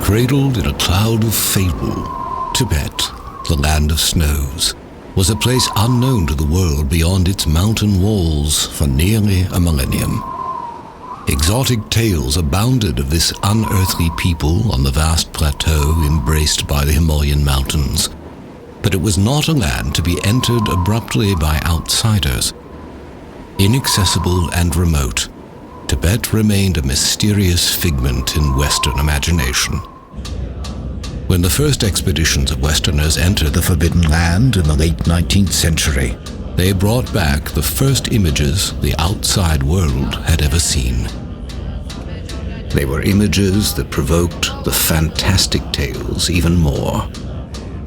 Cradled in a cloud of fable, Tibet, the land of snows, was a place unknown to the world beyond its mountain walls for nearly a millennium. Exotic tales abounded of this unearthly people on the vast plateau embraced by the Himalayan mountains, but it was not a land to be entered abruptly by outsiders. Inaccessible and remote, Tibet remained a mysterious figment in Western imagination. When the first expeditions of Westerners entered the Forbidden Land in the late 19th century, they brought back the first images the outside world had ever seen. They were images that provoked the fantastic tales even more.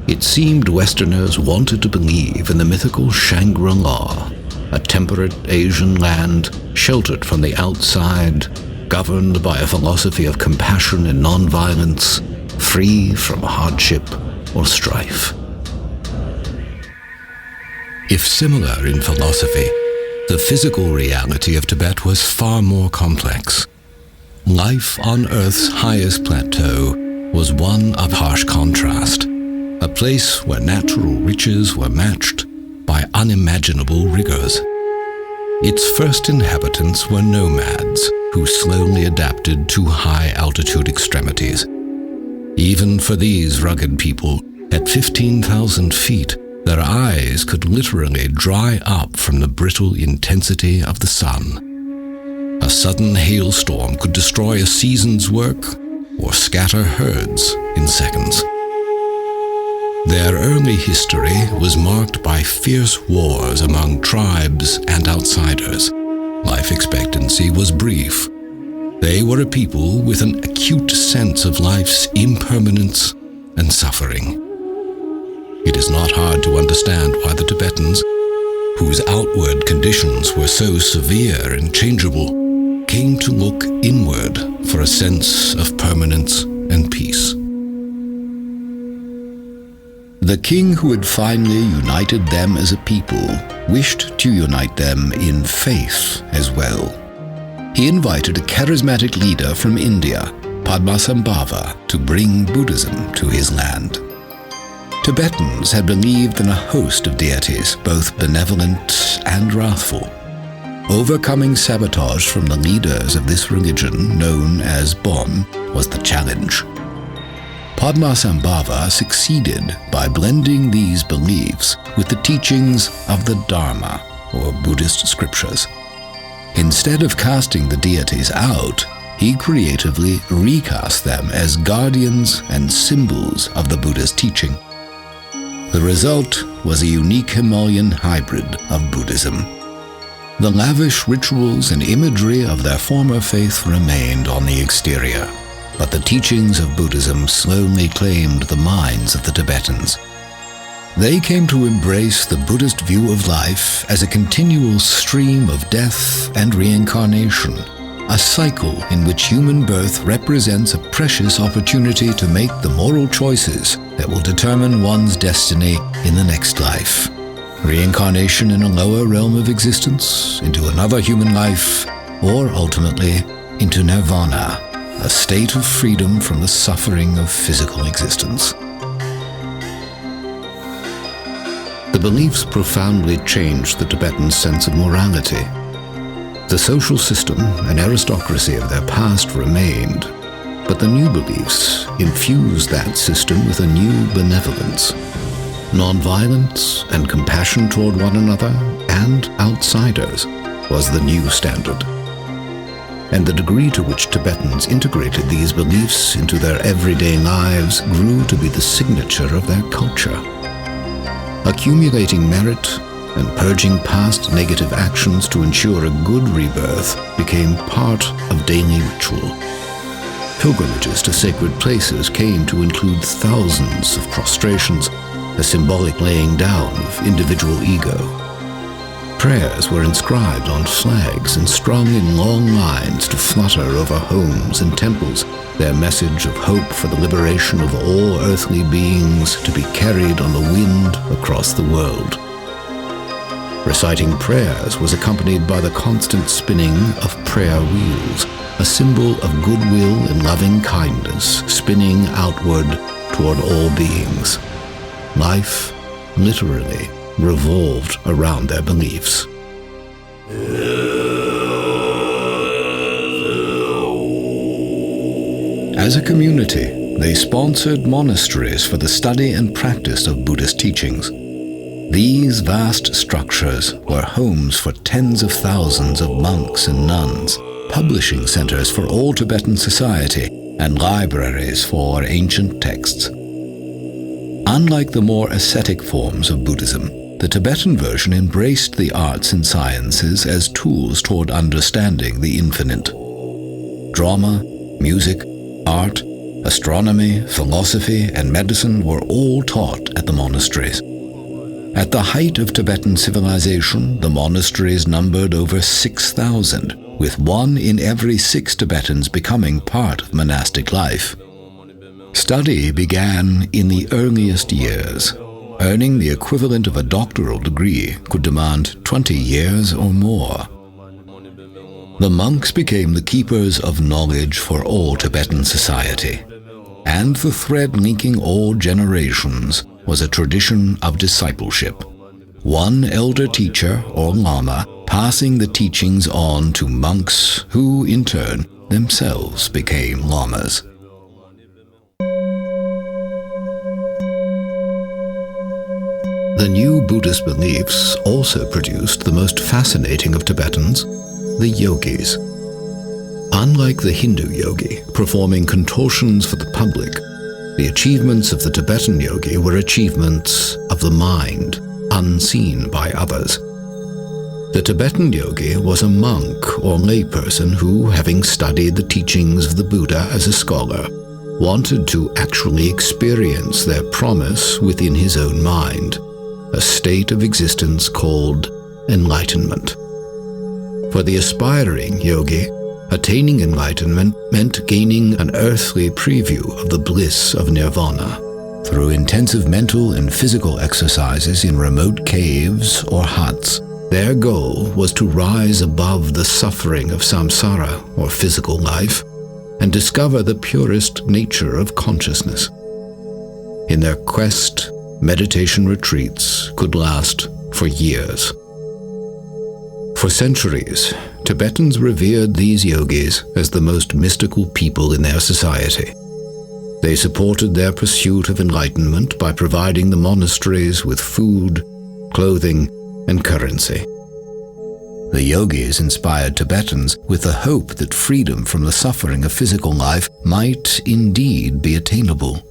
It seemed Westerners wanted to believe in the mythical Shangri-La, a temperate Asian land sheltered from the outside, governed by a philosophy of compassion and nonviolence, free from hardship or strife. If similar in philosophy, the physical reality of Tibet was far more complex. Life on Earth's highest plateau was one of harsh contrast, a place where natural riches were matched by unimaginable rigors. Its first inhabitants were nomads who slowly adapted to high-altitude extremities. Even for these rugged people, at 15,000 feet, their eyes could literally dry up from the brittle intensity of the sun. A sudden hailstorm could destroy a season's work or scatter herds in seconds. Their early history was marked by fierce wars among tribes and outsiders. Life expectancy was brief. They were a people with an acute sense of life's impermanence and suffering. It is not hard to understand why the Tibetans, whose outward conditions were so severe and changeable, came to look inward for a sense of permanence and peace. The king who had finally united them as a people wished to unite them in faith as well. He invited a charismatic leader from India, Padmasambhava, to bring Buddhism to his land. Tibetans had believed in a host of deities, both benevolent and wrathful. Overcoming sabotage from the leaders of this religion, known as Bon, was the challenge. Padmasambhava succeeded by blending these beliefs with the teachings of the Dharma, or Buddhist scriptures. Instead of casting the deities out, he creatively recast them as guardians and symbols of the Buddha's teaching. The result was a unique Himalayan hybrid of Buddhism. The lavish rituals and imagery of their former faith remained on the exterior, but the teachings of Buddhism slowly claimed the minds of the Tibetans. They came to embrace the Buddhist view of life as a continual stream of death and reincarnation, a cycle in which human birth represents a precious opportunity to make the moral choices that will determine one's destiny in the next life. Reincarnation in a lower realm of existence, into another human life, or ultimately into nirvana, a state of freedom from the suffering of physical existence. The beliefs profoundly changed the Tibetan sense of morality. The social system and aristocracy of their past remained, but the new beliefs infused that system with a new benevolence. Nonviolence and compassion toward one another and outsiders was the new standard. And the degree to which Tibetans integrated these beliefs into their everyday lives grew to be the signature of their culture. Accumulating merit and purging past negative actions to ensure a good rebirth became part of daily ritual. Pilgrimages to sacred places came to include thousands of prostrations, a symbolic laying down of individual ego. Prayers were inscribed on flags and strung in long lines to flutter over homes and temples, their message of hope for the liberation of all earthly beings to be carried on the wind across the world. Reciting prayers was accompanied by the constant spinning of prayer wheels, a symbol of goodwill and loving kindness spinning outward toward all beings. Life, literally, revolved around their beliefs. As a community, they sponsored monasteries for the study and practice of Buddhist teachings. These vast structures were homes for tens of thousands of monks and nuns, publishing centers for all Tibetan society, and libraries for ancient texts. Unlike the more ascetic forms of Buddhism, the Tibetan version embraced the arts and sciences as tools toward understanding the infinite. Drama, music, art, astronomy, philosophy, and medicine were all taught at the monasteries. At the height of Tibetan civilization, the monasteries numbered over 6,000, with 1 in every 6 Tibetans becoming part of monastic life. Study began in the earliest years. Earning the equivalent of a doctoral degree could demand 20 years or more. The monks became the keepers of knowledge for all Tibetan society, and the thread linking all generations was a tradition of discipleship. One elder teacher or lama passing the teachings on to monks who, in turn, themselves became lamas. The new Buddhist beliefs also produced the most fascinating of Tibetans, the yogis. Unlike the Hindu yogi, performing contortions for the public, the achievements of the Tibetan yogi were achievements of the mind, unseen by others. The Tibetan yogi was a monk or layperson who, having studied the teachings of the Buddha as a scholar, wanted to actually experience their promise within his own mind, a state of existence called enlightenment. For the aspiring yogi, attaining enlightenment meant gaining an earthly preview of the bliss of nirvana. Through intensive mental and physical exercises in remote caves or huts, their goal was to rise above the suffering of samsara or physical life and discover the purest nature of consciousness. In their quest, meditation retreats could last for years. For centuries, Tibetans revered these yogis as the most mystical people in their society. They supported their pursuit of enlightenment by providing the monasteries with food, clothing, and currency. The yogis inspired Tibetans with the hope that freedom from the suffering of physical life might indeed be attainable.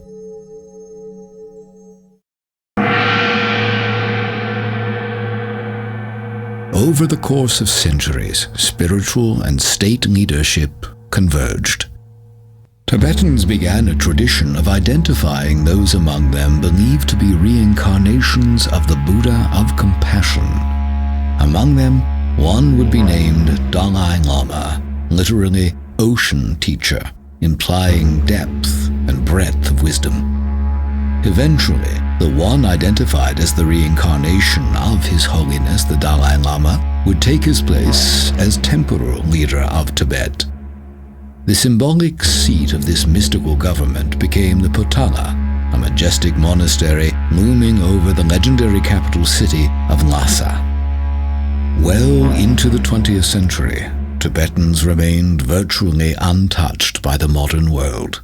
Over the course of centuries, spiritual and state leadership converged. Tibetans began a tradition of identifying those among them believed to be reincarnations of the Buddha of compassion. Among them, one would be named Dalai Lama, literally ocean teacher, implying depth and breadth of wisdom. Eventually, the one identified as the reincarnation of His Holiness the Dalai Lama would take his place as temporal leader of Tibet. The symbolic seat of this mystical government became the Potala, a majestic monastery looming over the legendary capital city of Lhasa. Well into the 20th century, Tibetans remained virtually untouched by the modern world.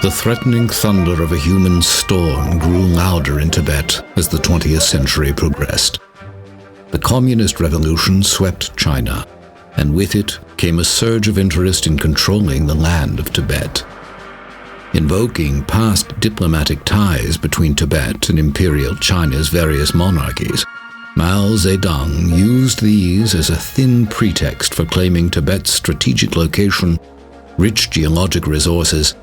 The threatening thunder of a human storm grew louder in Tibet as the 20th century progressed. The Communist Revolution swept China, and with it came a surge of interest in controlling the land of Tibet. Invoking past diplomatic ties between Tibet and Imperial China's various monarchies, Mao Zedong used these as a thin pretext for claiming Tibet's strategic location, rich geologic resources,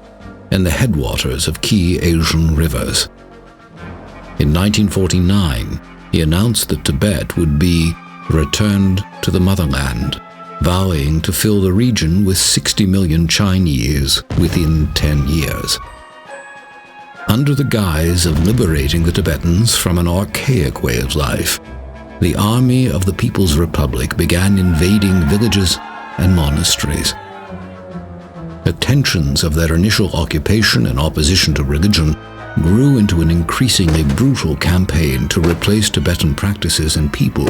and the headwaters of key Asian rivers. In 1949, he announced that Tibet would be returned to the motherland, vowing to fill the region with 60 million Chinese within 10 years. Under the guise of liberating the Tibetans from an archaic way of life, the Army of the People's Republic began invading villages and monasteries. The tensions of their initial occupation and opposition to religion grew into an increasingly brutal campaign to replace Tibetan practices and people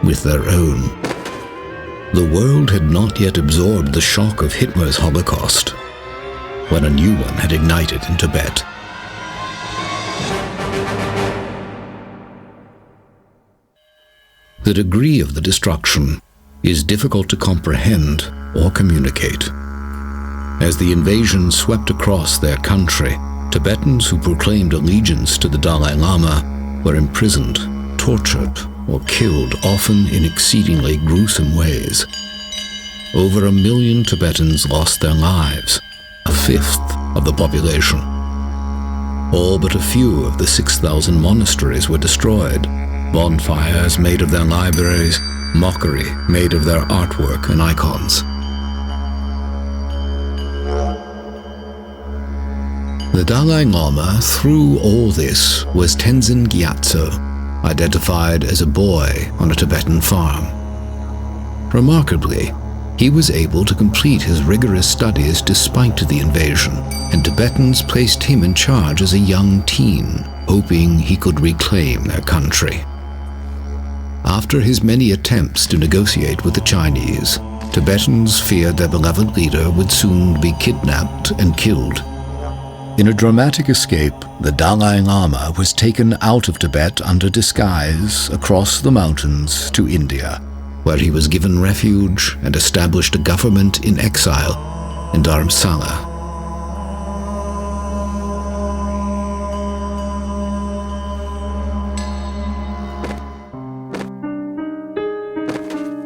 with their own. The world had not yet absorbed the shock of Hitler's Holocaust, when a new one had ignited in Tibet. The degree of the destruction is difficult to comprehend or communicate. As the invasion swept across their country, Tibetans who proclaimed allegiance to the Dalai Lama were imprisoned, tortured, or killed, often in exceedingly gruesome ways. Over 1 million Tibetans lost their lives, a fifth of the population. All but a few of the 6,000 monasteries were destroyed, bonfires made of their libraries, mockery made of their artwork and icons. The Dalai Lama, through all this, was Tenzin Gyatso, identified as a boy on a Tibetan farm. Remarkably, he was able to complete his rigorous studies despite the invasion, and Tibetans placed him in charge as a young teen, hoping he could reclaim their country. After his many attempts to negotiate with the Chinese, Tibetans feared their beloved leader would soon be kidnapped and killed. In a dramatic escape, the Dalai Lama was taken out of Tibet under disguise across the mountains to India, where he was given refuge and established a government in exile in Dharamsala.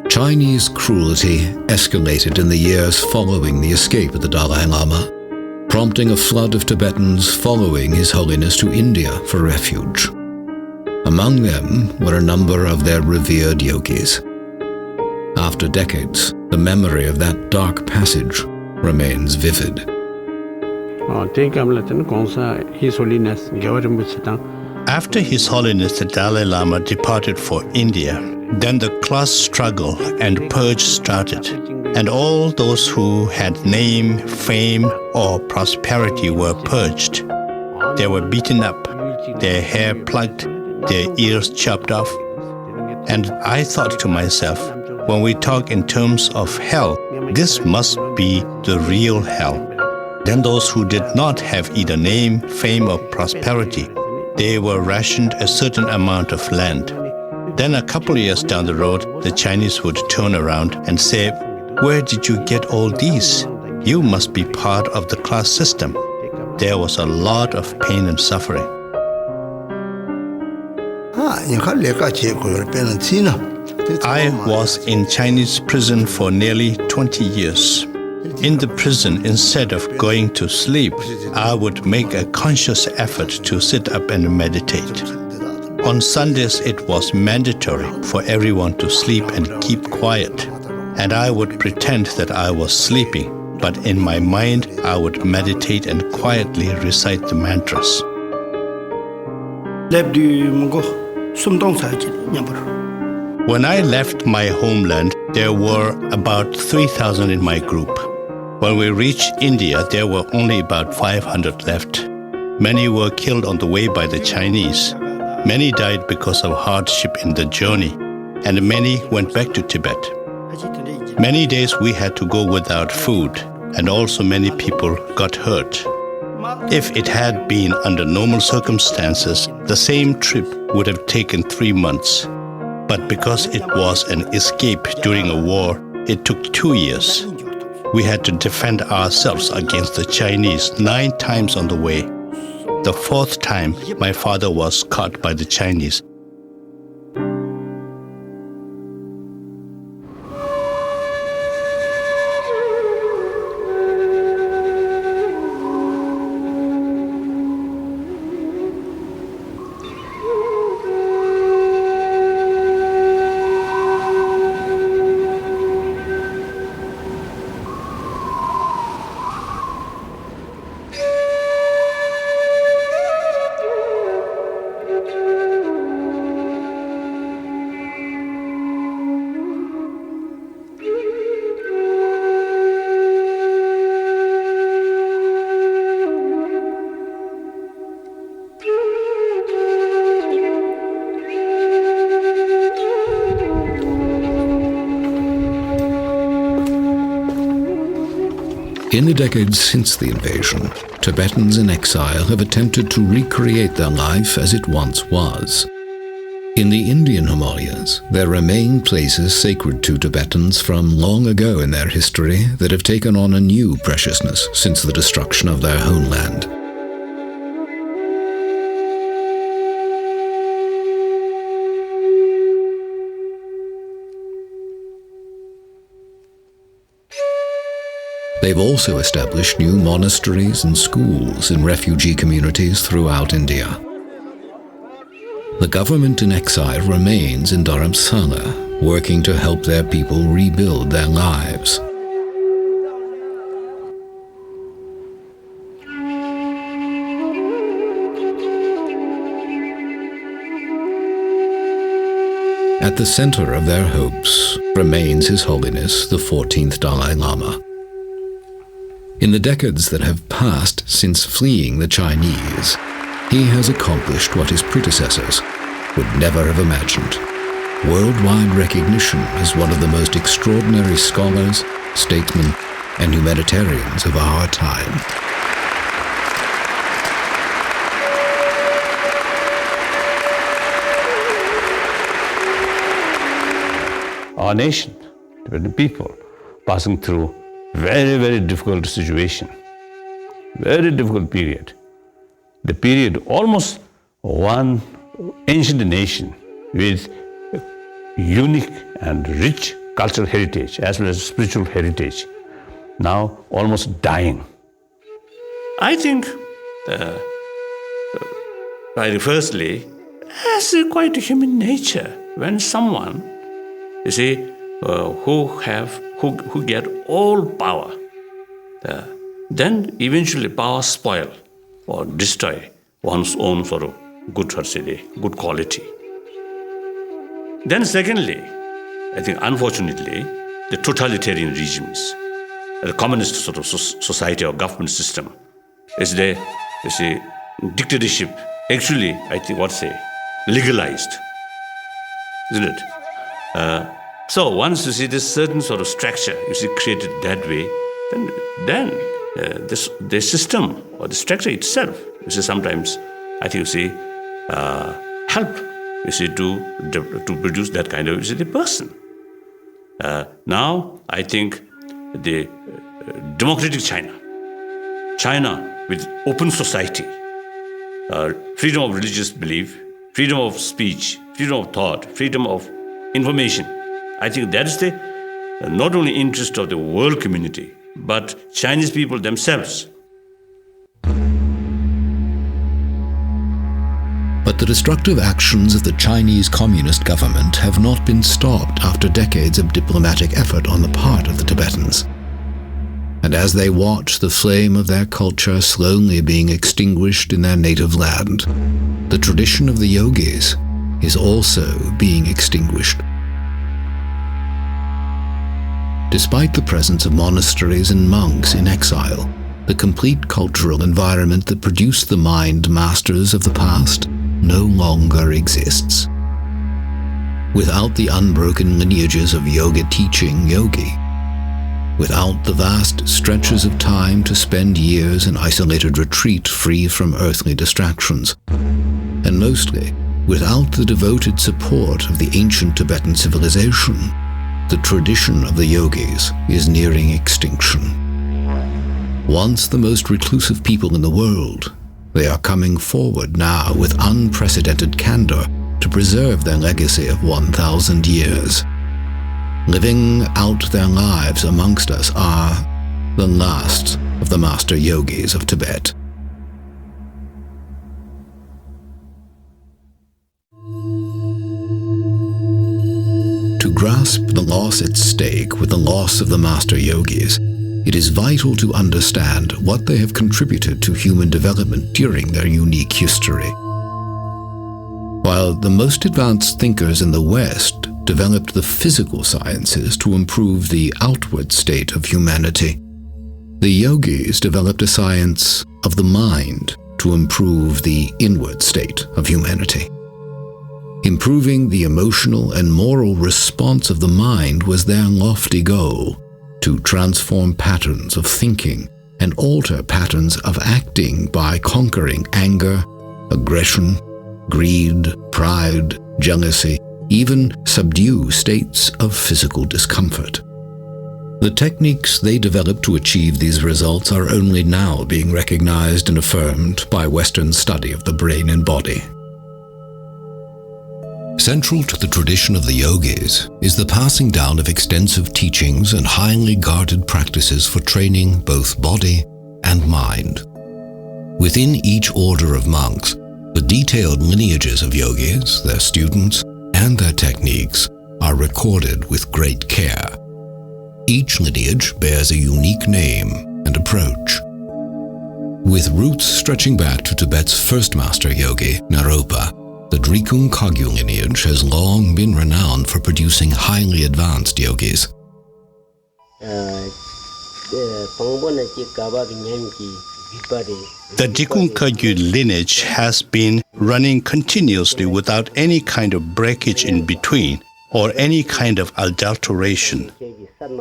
Chinese cruelty escalated in the years following the escape of the Dalai Lama, prompting a flood of Tibetans following His Holiness to India for refuge. Among them were a number of their revered yogis. After decades, the memory of that dark passage remains vivid. After His Holiness the Dalai Lama departed for India, then the class struggle and purge started, and all those who had name, fame, or prosperity were purged. They were beaten up, their hair plucked, their ears chopped off. And I thought to myself, when we talk in terms of hell, this must be the real hell. Then those who did not have either name, fame, or prosperity, they were rationed a certain amount of land. Then a couple of years down the road, the Chinese would turn around and say, "Where did you get all these? You must be part of the class system." There was a lot of pain and suffering. I was in Chinese prison for nearly 20 years. In the prison, instead of going to sleep, I would make a conscious effort to sit up and meditate. On Sundays, it was mandatory for everyone to sleep and keep quiet. And I would pretend that I was sleeping, but in my mind, I would meditate and quietly recite the mantras. When I left my homeland, there were about 3,000 in my group. When we reached India, there were only about 500 left. Many were killed on the way by the Chinese. Many died because of hardship in the journey, and many went back to Tibet. Many days we had to go without food, and also many people got hurt. If it had been under normal circumstances, the same trip would have taken 3 months. But because it was an escape during a war, it took 2 years. We had to defend ourselves against the Chinese 9 times on the way. The 4th time, my father was caught by the Chinese. In the decades since the invasion, Tibetans in exile have attempted to recreate their life as it once was. In the Indian Himalayas, there remain places sacred to Tibetans from long ago in their history that have taken on a new preciousness since the destruction of their homeland. They've also established new monasteries and schools in refugee communities throughout India. The government in exile remains in Dharamsala, working to help their people rebuild their lives. At the center of their hopes remains His Holiness the 14th Dalai Lama. In the decades that have passed since fleeing the Chinese, he has accomplished what his predecessors would never have imagined: worldwide recognition as one of the most extraordinary scholars, statesmen, and humanitarians of our time. Our nation, Tibetan people, passing through very, very difficult situation, very difficult period. The period almost one ancient nation with unique and rich cultural heritage as well as spiritual heritage, now almost dying. I think, firstly, as quite a human nature, when someone, you see, who get all power, then eventually power spoil or destroy one's own sort of good quality. Then secondly, I think unfortunately, the totalitarian regimes, the communist sort of society or government system, is the dictatorship actually, I think, legalized, isn't it? So once you see this certain sort of structure, created that way, then the system or the structure itself, sometimes I think help to produce that kind of the person. Now I think the democratic China with open society, freedom of religious belief, freedom of speech, freedom of thought, freedom of information. I think that is the not only interest of the world community, but Chinese people themselves. But the destructive actions of the Chinese Communist government have not been stopped after decades of diplomatic effort on the part of the Tibetans. And as they watch the flame of their culture slowly being extinguished in their native land, the tradition of the yogis is also being extinguished. Despite the presence of monasteries and monks in exile, the complete cultural environment that produced the mind masters of the past no longer exists. Without the unbroken lineages of yoga teaching yogi, without the vast stretches of time to spend years in isolated retreat free from earthly distractions, and mostly without the devoted support of the ancient Tibetan civilization, the tradition of the yogis is nearing extinction. Once the most reclusive people in the world, they are coming forward now with unprecedented candor to preserve their legacy of 1,000 years. Living out their lives amongst us are the last of the master yogis of Tibet. To grasp the loss at stake with the loss of the master yogis, it is vital to understand what they have contributed to human development during their unique history. While the most advanced thinkers in the West developed the physical sciences to improve the outward state of humanity, the yogis developed a science of the mind to improve the inward state of humanity. Improving the emotional and moral response of the mind was their lofty goal, to transform patterns of thinking and alter patterns of acting by conquering anger, aggression, greed, pride, jealousy, even subdue states of physical discomfort. The techniques they developed to achieve these results are only now being recognized and affirmed by Western study of the brain and body. Central to the tradition of the yogis is the passing down of extensive teachings and highly guarded practices for training both body and mind. Within each order of monks, the detailed lineages of yogis, their students, and their techniques are recorded with great care. Each lineage bears a unique name and approach. With roots stretching back to Tibet's first master yogi, Naropa, the Drikung Kagyu lineage has long been renowned for producing highly advanced yogis. The Drikung Kagyu lineage has been running continuously without any kind of breakage in between or any kind of adulteration.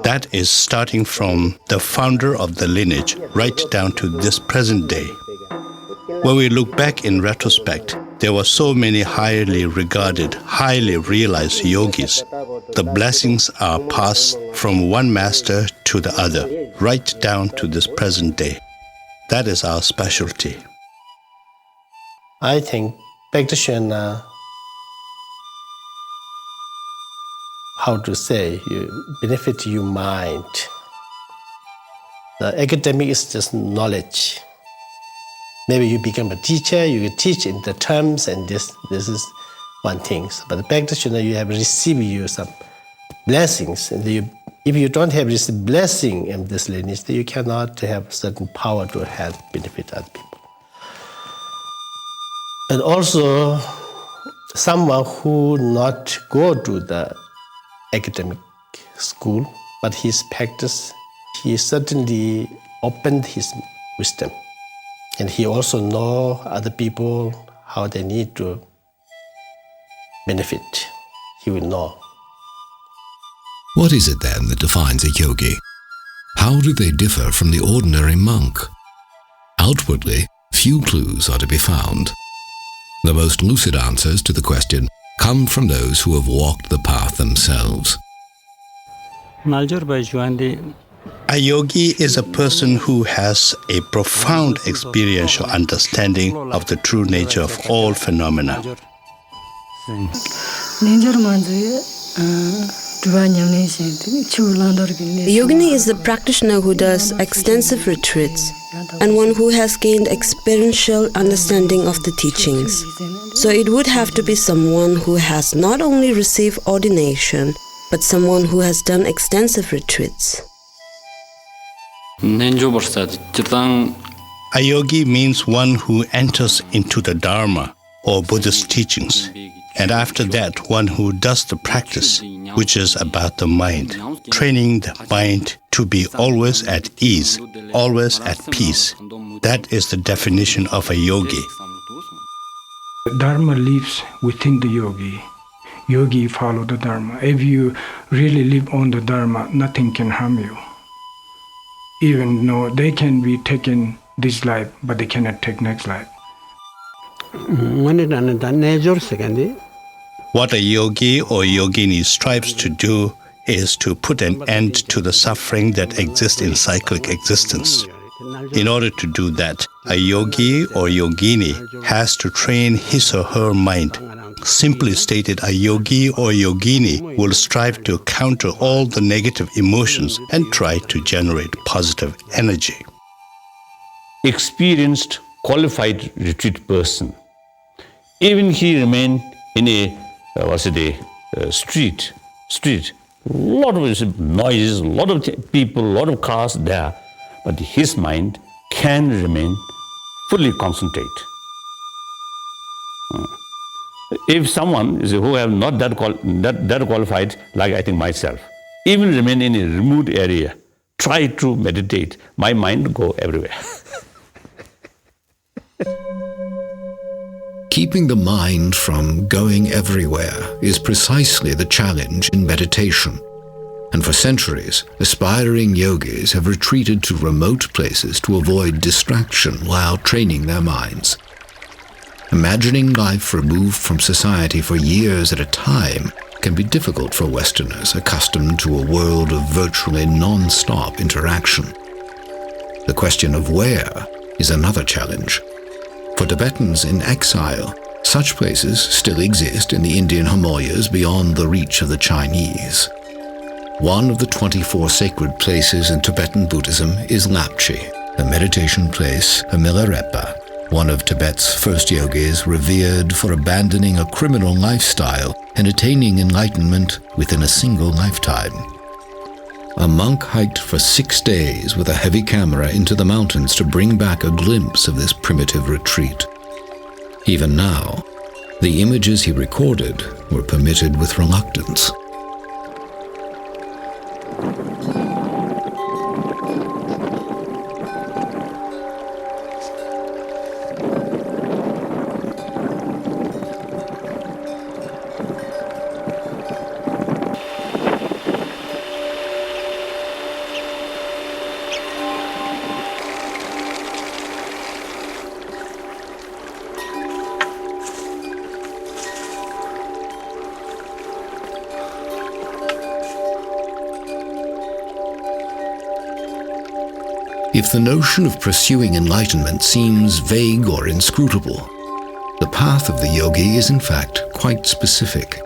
That is starting from the founder of the lineage right down to this present day. When we look back in retrospect, there were so many highly regarded, highly realized yogis. The blessings are passed from one master to the other, right down to this present day. That is our specialty. I think practitioner, how to say, you benefit your mind. The academic is just knowledge. Maybe you become a teacher, you can teach in the terms, and this is one thing. But the practitioner, you have received you some blessings. And if you don't have this blessing in this lineage, then you cannot have certain power to help benefit other people. And also, someone who not go to the academic school, but his practice, he certainly opened his wisdom. And he also know other people, how they need to benefit. He will know. What is it then that defines a yogi? How do they differ from the ordinary monk? Outwardly, few clues are to be found. The most lucid answers to the question come from those who have walked the path themselves. A yogi is a person who has a profound experiential understanding of the true nature of all phenomena. A yogini is the practitioner who does extensive retreats and one who has gained experiential understanding of the teachings. So it would have to be someone who has not only received ordination, but someone who has done extensive retreats. A yogi means one who enters into the Dharma or Buddhist teachings, and after that one who does the practice, which is about the mind, training the mind to be always at ease, always at peace. That is the definition of a yogi. Dharma lives within the yogi. Yogi follow the Dharma. If you really live on the Dharma, nothing can harm you. Even though they can be taken this life, but they cannot take next life. What a yogi or yogini strives to do is to put an end to the suffering that exists in cyclic existence. In order to do that, a yogi or yogini has to train his or her mind. Simply stated, a yogi or yogini will strive to counter all the negative emotions and try to generate positive energy. Experienced, qualified retreat person, even he remain in a street, lot of noises, lot of people, lot of cars there, but his mind can remain fully concentrate. If someone who have not that qualified, like I think myself, even remain in a remote area, try to meditate, my mind go everywhere. Keeping the mind from going everywhere is precisely the challenge in meditation. and for centuries, aspiring yogis have retreated to remote places to avoid distraction while training their minds. Imagining life removed from society for years at a time can be difficult for Westerners accustomed to a world of virtually non-stop interaction. The question of where is another challenge. For Tibetans in exile, such places still exist in the Indian Himalayas beyond the reach of the Chinese. One of the 24 sacred places in Tibetan Buddhism is Lapchi, a meditation place, a Milarepa, one of Tibet's first yogis revered for abandoning a criminal lifestyle and attaining enlightenment within a single lifetime. A monk hiked for 6 days with a heavy camera into the mountains to bring back a glimpse of this primitive retreat. Even now, the images he recorded were permitted with reluctance. If the notion of pursuing enlightenment seems vague or inscrutable, the path of the yogi is in fact quite specific.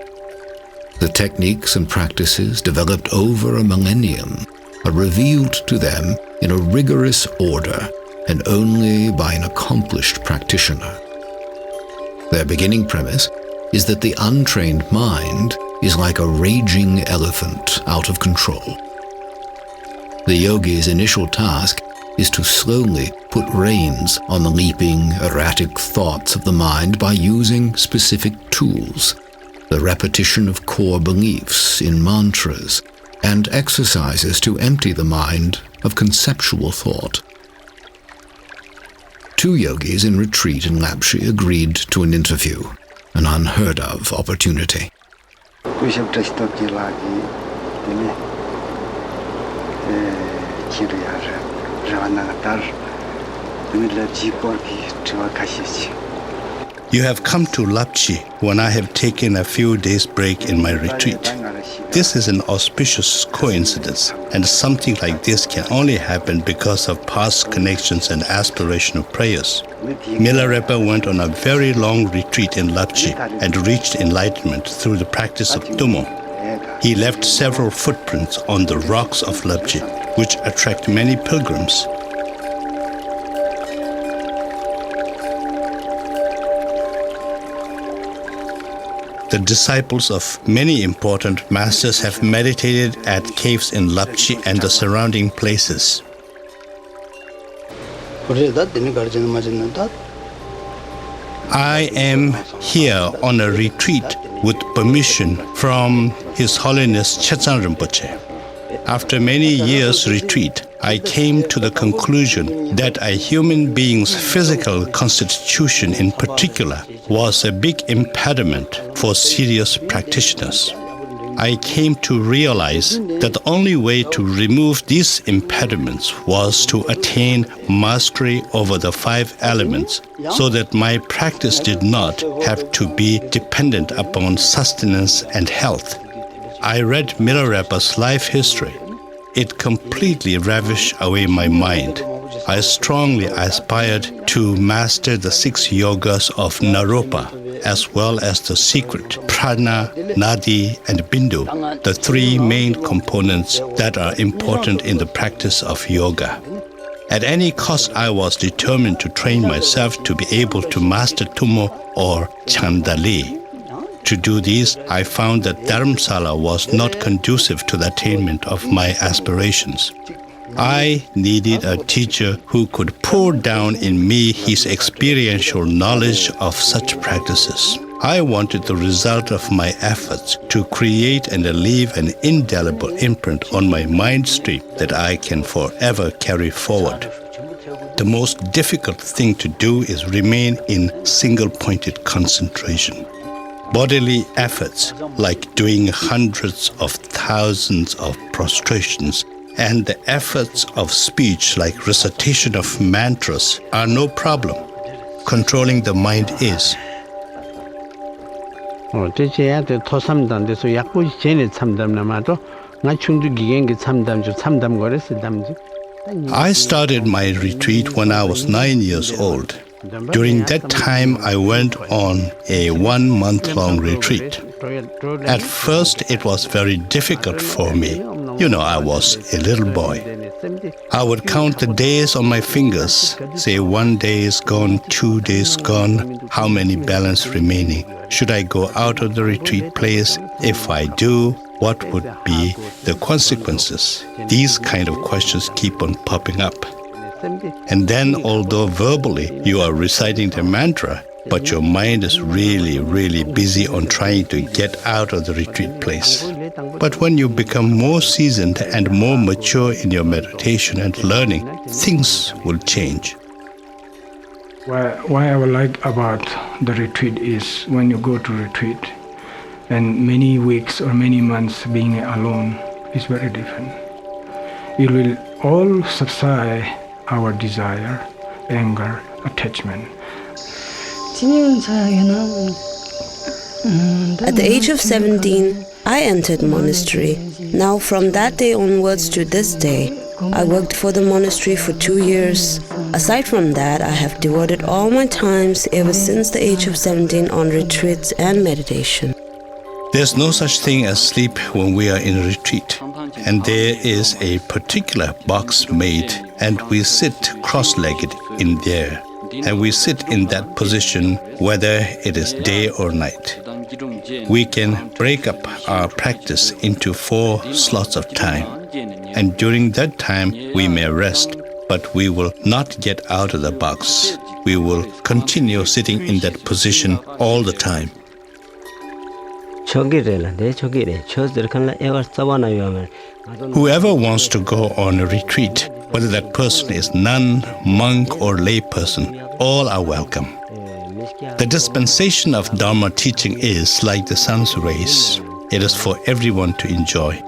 The techniques and practices developed over a millennium are revealed to them in a rigorous order and only by an accomplished practitioner. Their beginning premise is that the untrained mind is like a raging elephant out of control. The yogi's initial task is to slowly put reins on the leaping, erratic thoughts of the mind by using specific tools, the repetition of core beliefs in mantras, and exercises to empty the mind of conceptual thought. 2 yogis in retreat in Lapchi agreed to an interview, an unheard of opportunity. You have come to Lapchi when I have taken a few days break in my retreat. This is an auspicious coincidence, and something like this can only happen because of past connections and aspirational prayers. Milarepa went on a very long retreat in Lapchi and reached enlightenment through the practice of Tummo. He left several footprints on the rocks of Lapchi, which attract many pilgrims. The disciples of many important masters have meditated at caves in Lapchi and the surrounding places. I am here on a retreat with permission from His Holiness Chetsang Rinpoche. After many years' retreat, I came to the conclusion that a human being's physical constitution in particular was a big impediment for serious practitioners. I came to realize that the only way to remove these impediments was to attain mastery over the 5 elements, so that my practice did not have to be dependent upon sustenance and health. I read Milarepa's life history. It completely ravished away my mind. I strongly aspired to master the 6 yogas of Naropa, as well as the secret prana, nadi, and bindu, the 3 main components that are important in the practice of yoga. At any cost, I was determined to train myself to be able to master Tummo or Chandali. To do this, I found that Dharamsala was not conducive to the attainment of my aspirations. I needed a teacher who could pour down in me his experiential knowledge of such practices. I wanted the result of my efforts to create and leave an indelible imprint on my mind stream that I can forever carry forward. The most difficult thing to do is remain in single-pointed concentration. bodily efforts like doing hundreds of thousands of prostrations and the efforts of speech like recitation of mantras are no problem. Controlling the mind is. I started my retreat when I was 9 years old. During that time, I went on a 1-month-long retreat. At first, it was very difficult for me. I was a little boy. I would count the days on my fingers, say 1 day is gone, 2 days gone, how many balance remaining? Should I go out of the retreat place? If I do, what would be the consequences? These kind of questions keep on popping up. And then, although verbally you are reciting the mantra, but your mind is really, really busy on trying to get out of the retreat place. But when you become more seasoned and more mature in your meditation and learning, things will change. Why I would like about the retreat is when you go to retreat and many weeks or many months being alone is very different. It will all subside our desire, anger, attachment. At the age of 17, I entered monastery. Now from that day onwards to this day, I worked for the monastery for 2 years. Aside from that, I have devoted all my times ever since the age of 17 on retreats and meditation. There's no such thing as sleep when we are in a retreat. And there is a particular box made, and we sit cross-legged in there. And we sit in that position whether it is day or night. We can break up our practice into 4 slots of time. And during that time, we may rest, but we will not get out of the box. We will continue sitting in that position all the time. Whoever wants to go on a retreat, whether that person is nun, monk, or lay person, all are welcome. The dispensation of Dharma teaching is like the sun's rays. It is for everyone to enjoy.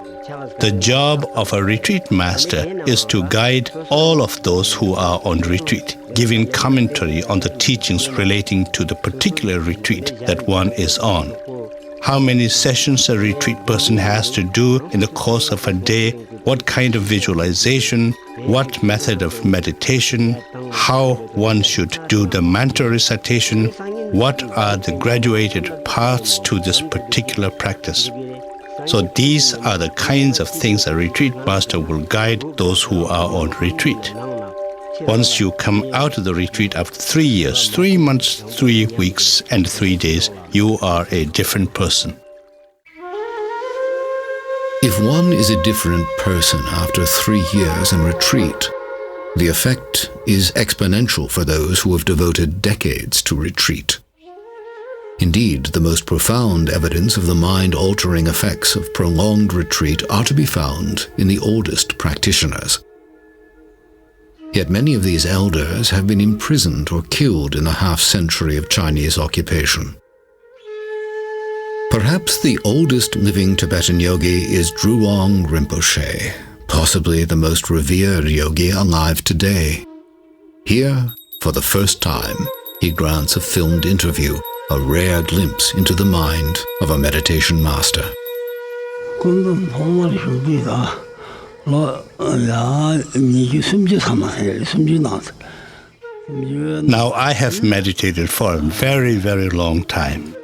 The job of a retreat master is to guide all of those who are on retreat, giving commentary on the teachings relating to the particular retreat that one is on. How many sessions a retreat person has to do in the course of a day, what kind of visualization, what method of meditation, how one should do the mantra recitation, what are the graduated paths to this particular practice. So these are the kinds of things a retreat master will guide those who are on retreat. Once you come out of the retreat after 3 years, 3 months, 3 weeks, and 3 days, you are a different person. If one is a different person after 3 years in retreat, the effect is exponential for those who have devoted decades to retreat. Indeed, the most profound evidence of the mind-altering effects of prolonged retreat are to be found in the oldest practitioners. Yet many of these elders have been imprisoned or killed in the half-century of Chinese occupation. Perhaps the oldest living Tibetan yogi is Drikung Rinpoche, possibly the most revered yogi alive today. Here, for the first time, he grants a filmed interview, a rare glimpse into the mind of a meditation master. Now, I have meditated for a very, very long time.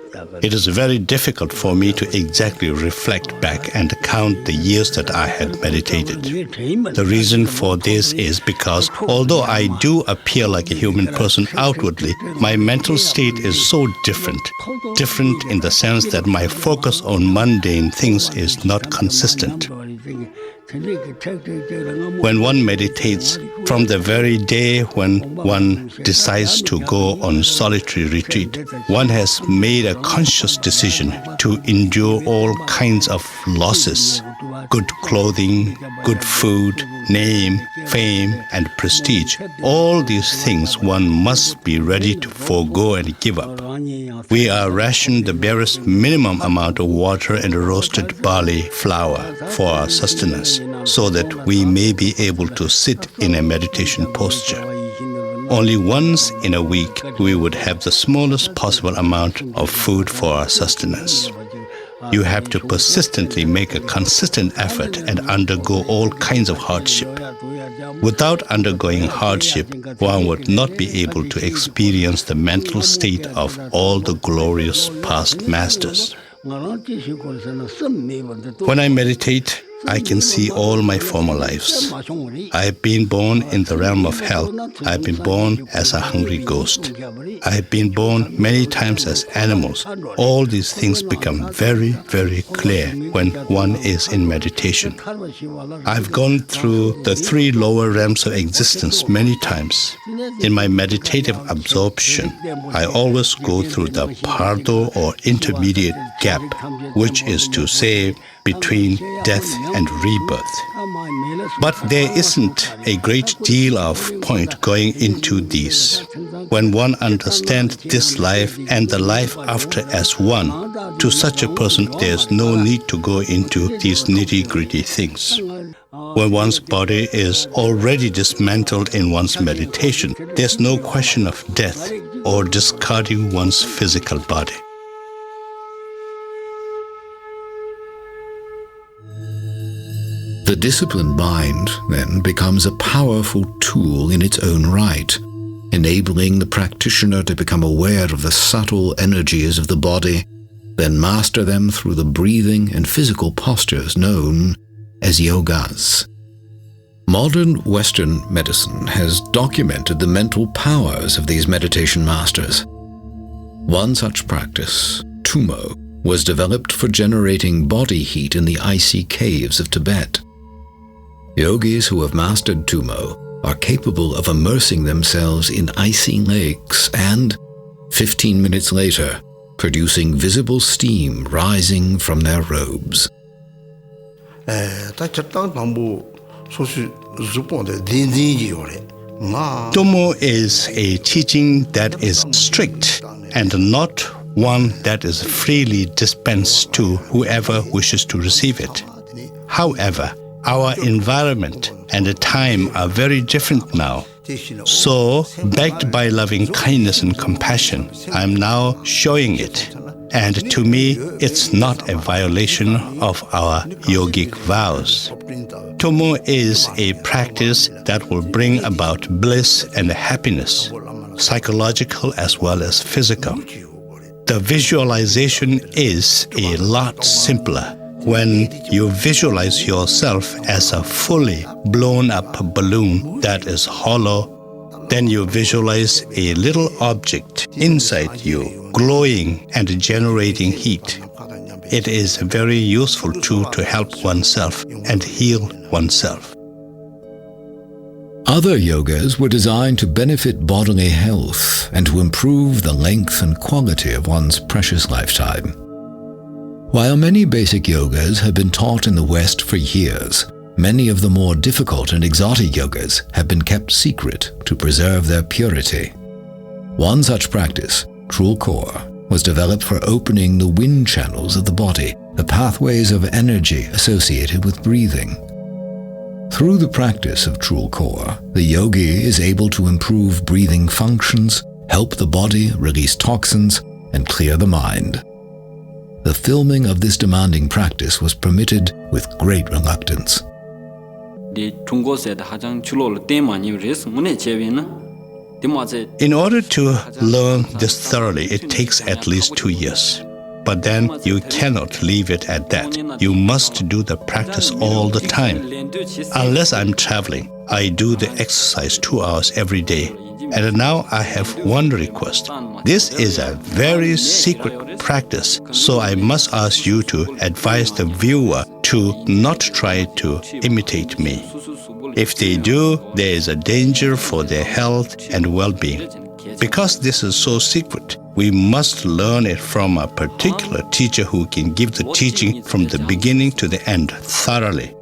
It is very difficult for me to exactly reflect back and count the years that I had meditated. The reason for this is because although I do appear like a human person outwardly, my mental state is so different. Different in the sense that my focus on mundane things is not consistent. When one meditates, from the very day when one decides to go on solitary retreat, one has made a conscious decision to endure all kinds of losses: good clothing, good food, name, fame, and prestige. All these things one must be ready to forego and give up. We are rationed the barest minimum amount of water and roasted barley flour for our sustenance, so that we may be able to sit in a meditation posture. Only once in a week we would have the smallest possible amount of food for our sustenance. You have to persistently make a consistent effort and undergo all kinds of hardship. Without undergoing hardship, one would not be able to experience the mental state of all the glorious past masters. When I meditate, I can see all my former lives. I have been born in the realm of hell. I have been born as a hungry ghost. I have been born many times as animals. All these things become very, very clear when one is in meditation. I've gone through the 3 lower realms of existence many times. In my meditative absorption, I always go through the pardo or intermediate gap, which is to say, between death and rebirth. But there isn't a great deal of point going into these. When one understands this life and the life after as one, to such a person there's no need to go into these nitty-gritty things. When one's body is already dismantled in one's meditation, there's no question of death or discarding one's physical body. The disciplined mind then becomes a powerful tool in its own right, enabling the practitioner to become aware of the subtle energies of the body, then master them through the breathing and physical postures known as yogas. Modern Western medicine has documented the mental powers of these meditation masters. One such practice, Tumo, was developed for generating body heat in the icy caves of Tibet. Yogis who have mastered Tumo are capable of immersing themselves in icy lakes and, 15 minutes later, producing visible steam rising from their robes. Tumo is a teaching that is strict and not one that is freely dispensed to whoever wishes to receive it. However, our environment and the time are very different now. So, backed by loving kindness and compassion, I am now showing it. And to me, it's not a violation of our yogic vows. Tumo is a practice that will bring about bliss and happiness, psychological as well as physical. The visualization is a lot simpler. When you visualize yourself as a fully blown up balloon that is hollow, then you visualize a little object inside you, glowing and generating heat. It is a very useful tool to help oneself and heal oneself. Other yogas were designed to benefit bodily health and to improve the length and quality of one's precious lifetime. While many basic yogas have been taught in the West for years, many of the more difficult and exotic yogas have been kept secret to preserve their purity. One such practice, Drikung, was developed for opening the wind channels of the body, the pathways of energy associated with breathing. Through the practice of Drikung, the yogi is able to improve breathing functions, help the body release toxins, and clear the mind. The filming of this demanding practice was permitted with great reluctance. In order to learn this thoroughly, it takes at least 2 years. But then you cannot leave it at that. You must do the practice all the time. Unless I'm traveling, I do the exercise 2 hours every day. And now I have one request. This is a very secret practice, so I must ask you to advise the viewer to not try to imitate me. If they do, there is a danger for their health and well-being. Because this is so secret, we must learn it from a particular teacher who can give the teaching from the beginning to the end thoroughly.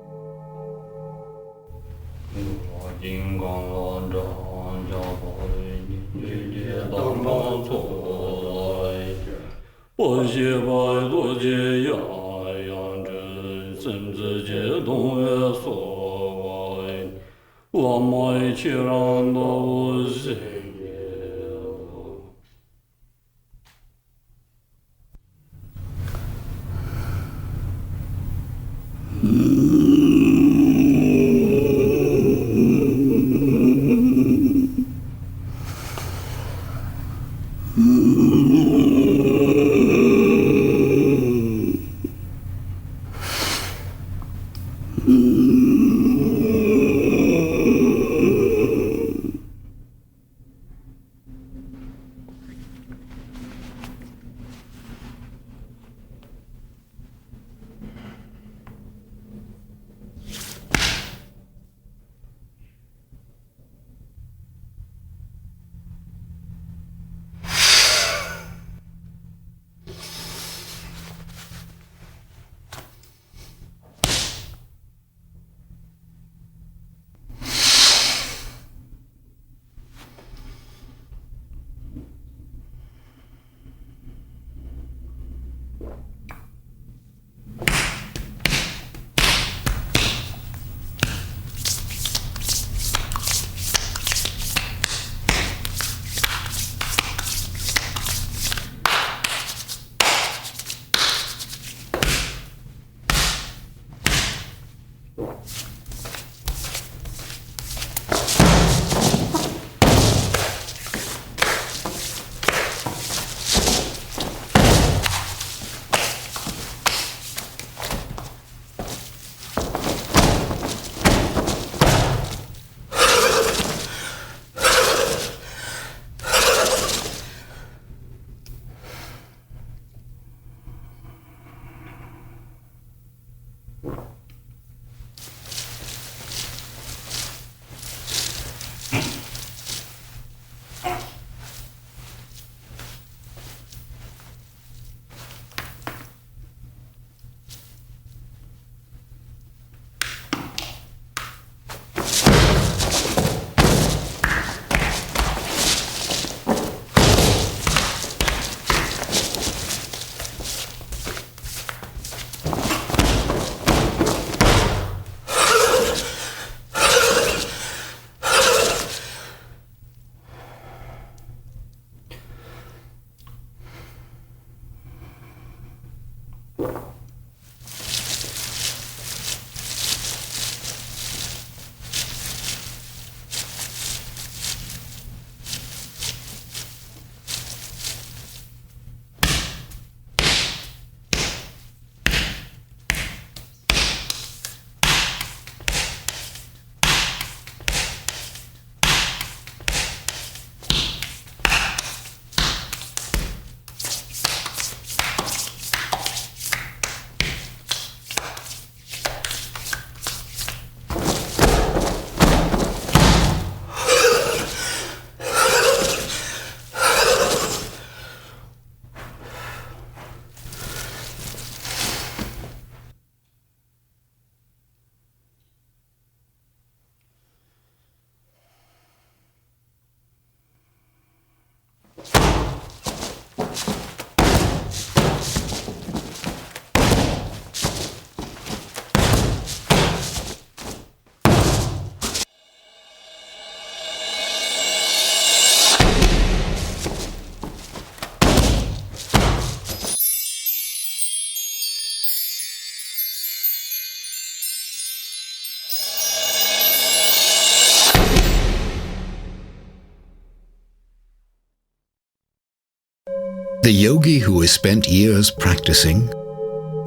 The yogi who has spent years practicing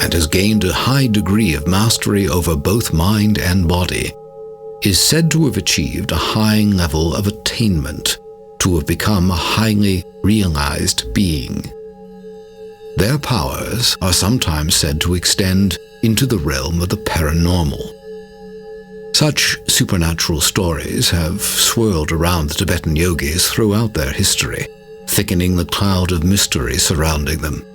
and has gained a high degree of mastery over both mind and body is said to have achieved a high level of attainment to have become a highly realized being. Their powers are sometimes said to extend into the realm of the paranormal. Such supernatural stories have swirled around the Tibetan yogis throughout their history, thickening the cloud of mystery surrounding them.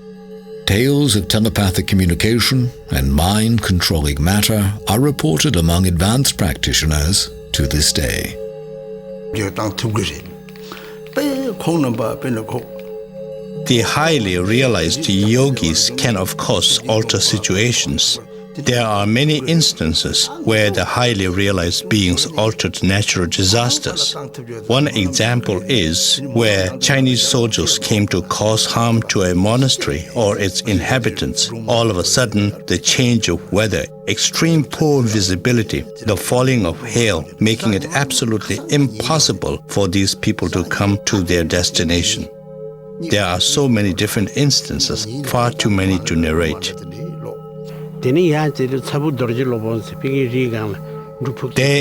Tales of telepathic communication and mind-controlling matter are reported among advanced practitioners to this day. The highly realized yogis can, of course, alter situations. There are many instances where the highly realized beings altered natural disasters. One example is where Chinese soldiers came to cause harm to a monastery or its inhabitants. All of a sudden, the change of weather, extreme poor visibility, the falling of hail, making it absolutely impossible for these people to come to their destination. There are so many different instances, far too many to narrate. There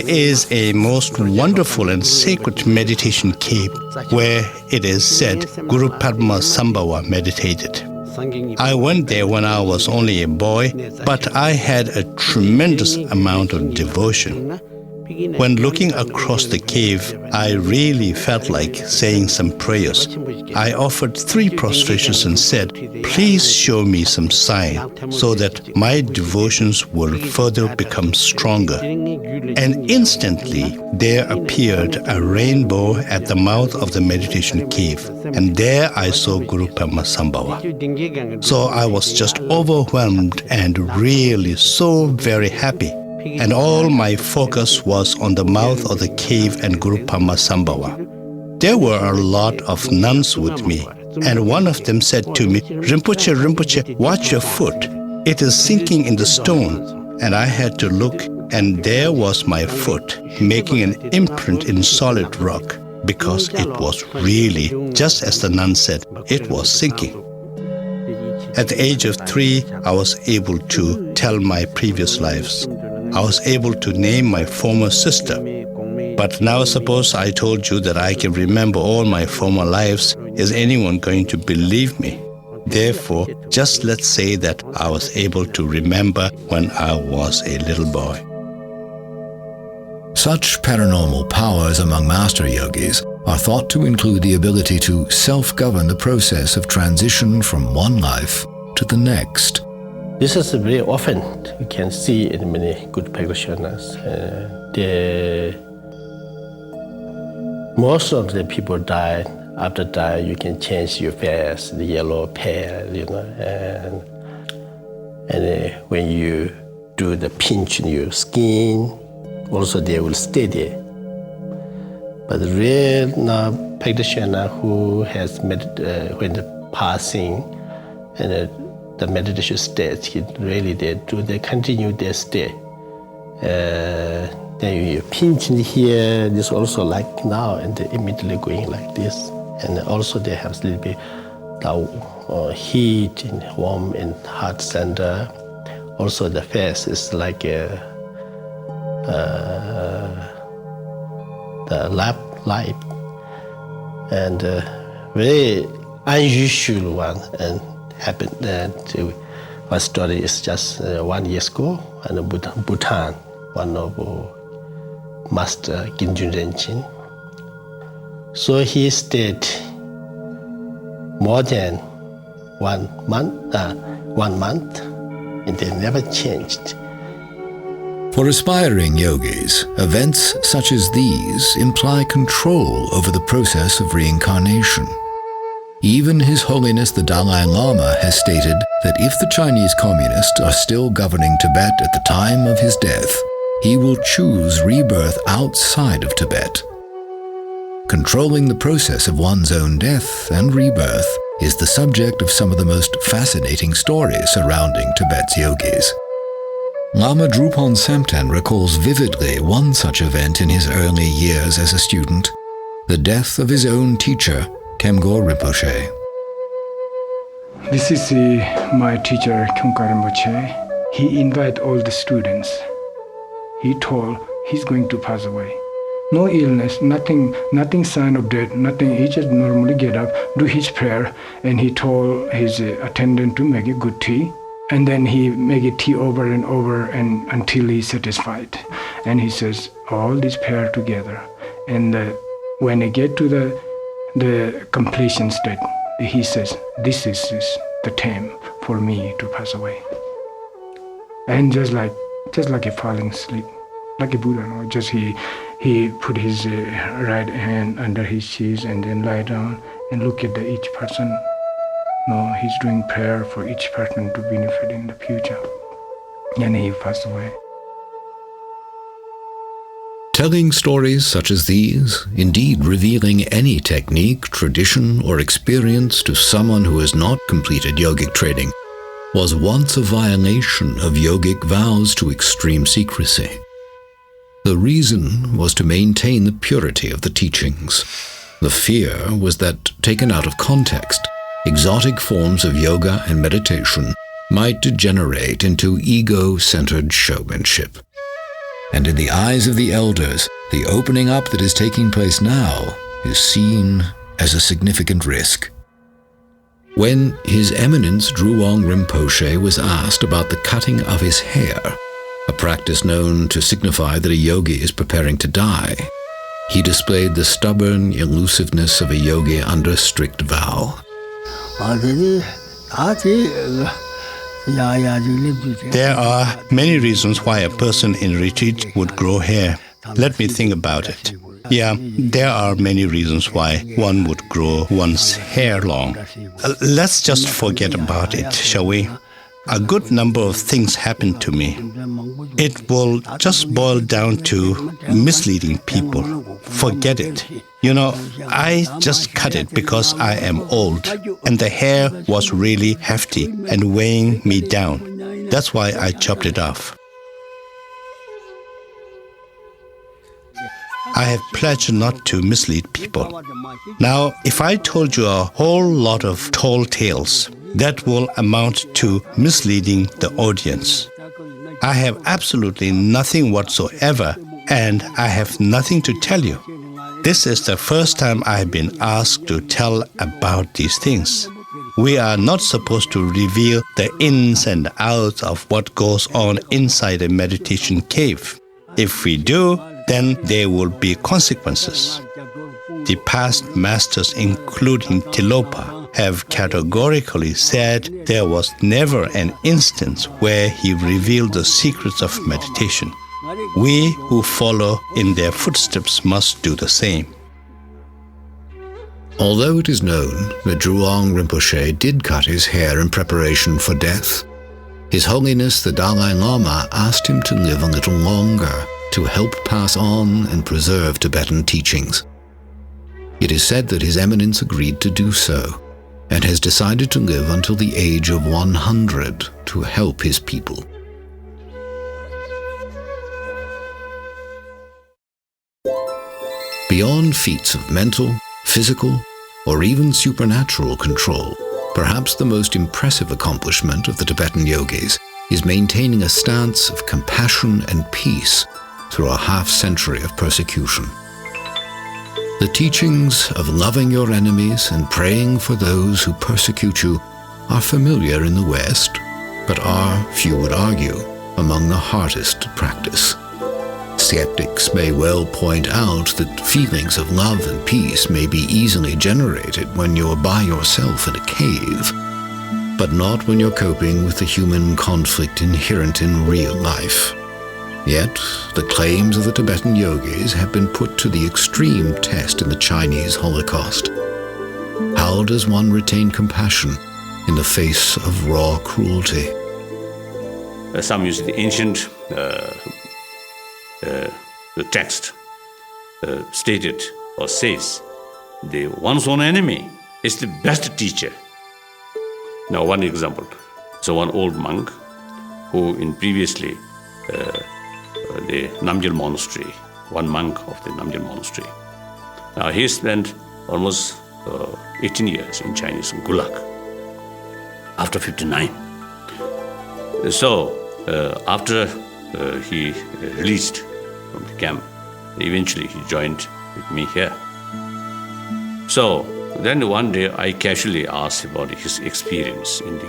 is a most wonderful and sacred meditation cave where it is said Guru Padma Sambhava meditated. I went there when I was only a boy, but I had a tremendous amount of devotion. When looking across the cave, I really felt like saying some prayers. I offered 3 prostrations and said, "Please show me some sign so that my devotions will further become stronger." And instantly, there appeared a rainbow at the mouth of the meditation cave. And there I saw Guru Padma Sambhava. So I was just overwhelmed and really so very happy. And all my focus was on the mouth of the cave and Guru Padma Sambhava. There were a lot of nuns with me, and one of them said to me, "Rinpoche, Rinpoche, watch your foot. It is sinking in the stone." And I had to look, and there was my foot, making an imprint in solid rock, because it was really, just as the nun said, it was sinking. At the age of 3, I was able to tell my previous lives. I was able to name my former sister. But now suppose I told you that I can remember all my former lives. Is anyone going to believe me? Therefore, just let's say that I was able to remember when I was a little boy. Such paranormal powers among master yogis are thought to include the ability to self-govern the process of transition from one life to the next. This is very often you can see in many good practitioners. Most of the people die. After die, you can change your face, the yellow, pale, and when you do the pinch in your skin, also they will stay there. But the real practitioner who has when the passing and the meditation state, they continue their stay. Then you pinch in here, this also like now, and they immediately going like this. And also they have a little bit heat and warm in heart center. Also the face is like the lap light, and very unusual one. And happened that one story is just 1 year ago, and Bhutan, one of Master Ginjun Renchin. So he stayed more than 1 month, and they never changed. For aspiring yogis, events such as these imply control over the process of reincarnation. Even His Holiness the Dalai Lama has stated that if the Chinese communists are still governing Tibet at the time of his death, he will choose rebirth outside of Tibet. Controlling the process of one's own death and rebirth is the subject of some of the most fascinating stories surrounding Tibet's yogis. Lama Drupon Samten recalls vividly one such event in his early years as a student, the death of his own teacher, Kemgor Rinpoche. This is my teacher, Kemgor Rinpoche. He invited all the students. He told he's going to pass away. no illness, nothing sign of death, nothing. He just normally get up, do his prayer, and he told his attendant to make a good tea. And then he make a tea over and over and until he's satisfied. And he says, all this prayer together. And when he get to the completion state, he says, this is the time for me to pass away. And just like a falling asleep, like a Buddha, no? Just he put his right hand under his chest and then lie down and look at each person. No, he's doing prayer for each person to benefit in the future. And he passed away. Telling stories such as these, indeed revealing any technique, tradition, or experience to someone who has not completed yogic training, was once a violation of yogic vows to extreme secrecy. The reason was to maintain the purity of the teachings. The fear was that, taken out of context, exotic forms of yoga and meditation might degenerate into ego-centered showmanship. And in the eyes of the elders, the opening up that is taking place now is seen as a significant risk. When His Eminence Drikung Rinpoche was asked about the cutting of his hair, a practice known to signify that a yogi is preparing to die, he displayed the stubborn elusiveness of a yogi under strict vow. There are many reasons why a person in retreat would grow hair. Let me think about it. Yeah, there are many reasons why one would grow one's hair long. Let's just forget about it, shall we? A good number of things happened to me. It will just boil down to misleading people. Forget it. You know, I just cut it because I am old, and the hair was really hefty and weighing me down. That's why I chopped it off. I have pledged not to mislead people. Now, if I told you a whole lot of tall tales, that will amount to misleading the audience. I have absolutely nothing whatsoever, and I have nothing to tell you. This is the first time I have been asked to tell about these things. We are not supposed to reveal the ins and outs of what goes on inside a meditation cave. If we do, then there will be consequences. The past masters, including Tilopa, have categorically said there was never an instance where he revealed the secrets of meditation. We who follow in their footsteps must do the same. Although it is known that Drikung Rinpoche did cut his hair in preparation for death, His Holiness the Dalai Lama asked him to live a little longer to help pass on and preserve Tibetan teachings. It is said that His Eminence agreed to do so, and has decided to live until the age of 100 to help his people. Beyond feats of mental, physical, or even supernatural control, perhaps the most impressive accomplishment of the Tibetan yogis is maintaining a stance of compassion and peace through a half-century of persecution. The teachings of loving your enemies and praying for those who persecute you are familiar in the West, but are, few would argue, among the hardest to practice. Skeptics may well point out that feelings of love and peace may be easily generated when you're by yourself in a cave, but not when you're coping with the human conflict inherent in real life. Yet, the claims of the Tibetan yogis have been put to the extreme test in the Chinese Holocaust. How does one retain compassion in the face of raw cruelty? Some use the ancient the text stated or says, one's own enemy is the best teacher. Now, one example. So one old monk who in previously the Namgyal monastery, one monk of the Namgyal monastery. Now he spent almost 18 years in Chinese Gulag after 59. So after he released from the camp, Eventually, he joined with me here. So then one day, I casually asked about his experience in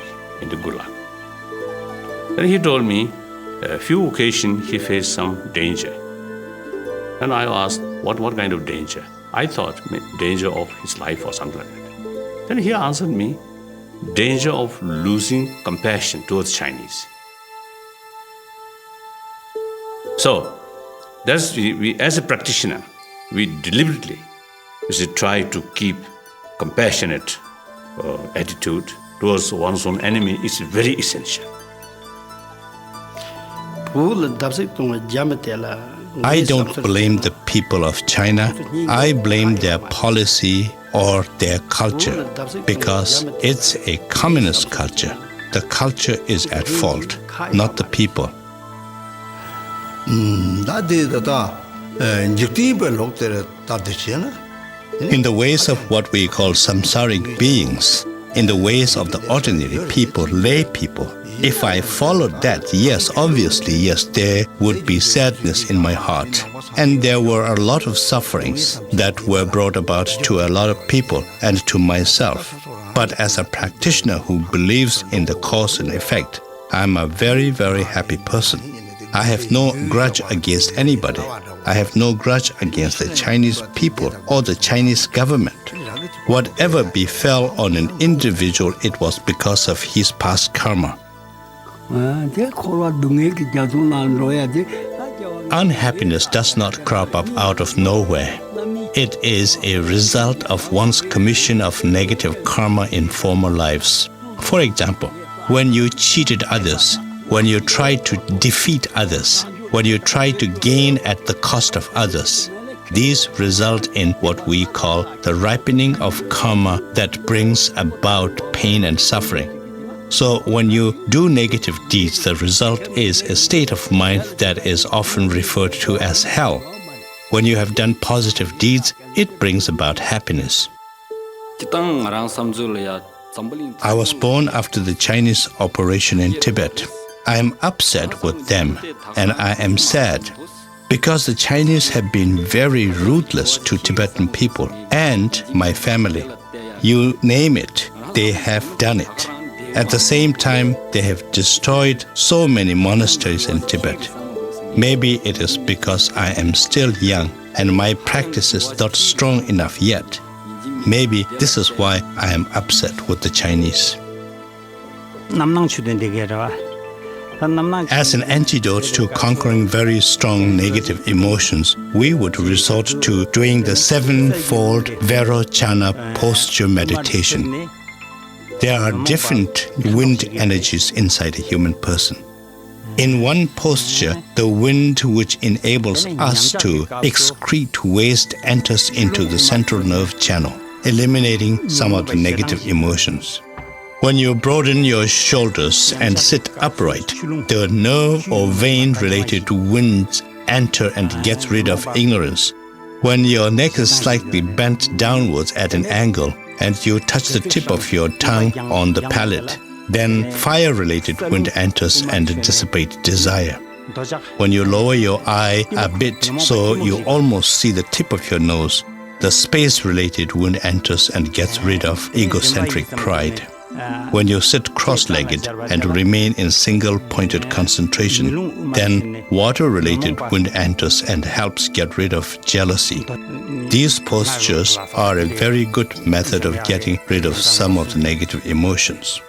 the Gulag. Then he told me a few occasions he faced some danger. And I asked, what kind of danger? I thought danger of his life or something like that. Then he answered me, danger of losing compassion towards Chinese. So, we as a practitioner, we deliberately should try to keep compassionate attitude towards one's own enemy is very essential. I don't blame the people of China. I blame their policy or their culture because it's a communist culture. The culture is at fault, not the people. In the ways of what we call samsaric beings, in the ways of the ordinary people, lay people, if I followed that, yes, obviously, yes, there would be sadness in my heart. And there were a lot of sufferings that were brought about to a lot of people and to myself. But as a practitioner who believes in the cause and effect, I'm a very, very happy person. I have no grudge against anybody. I have no grudge against the Chinese people or the Chinese government. Whatever befell on an individual, it was because of his past karma. Unhappiness does not crop up out of nowhere. It is a result of one's commission of negative karma in former lives. For example, when you cheated others, when you tried to defeat others, when you try to gain at the cost of others, these result in what we call the ripening of karma that brings about pain and suffering. So when you do negative deeds, the result is a state of mind that is often referred to as hell. When you have done positive deeds, it brings about happiness. I was born after the Chinese operation in Tibet. I am upset with them, and I am sad because the Chinese have been very ruthless to Tibetan people and my family. You name it, they have done it. At the same time, they have destroyed so many monasteries in Tibet. Maybe it is because I am still young and my practice is not strong enough yet. Maybe this is why I am upset with the Chinese. As an antidote to conquering very strong negative emotions, we would resort to doing the sevenfold Vairocana posture meditation. There are different wind energies inside a human person. In one posture, the wind which enables us to excrete waste enters into the central nerve channel, eliminating some of the negative emotions. When you broaden your shoulders and sit upright, the nerve or vein-related winds enter and get rid of ignorance. When your neck is slightly bent downwards at an angle and you touch the tip of your tongue on the palate, then fire-related wind enters and dissipates desire. When you lower your eye a bit so you almost see the tip of your nose, the space-related wind enters and gets rid of egocentric pride. When you sit cross-legged and remain in single-pointed concentration, then water-related wind enters and helps get rid of jealousy. These postures are a very good method of getting rid of some of the negative emotions.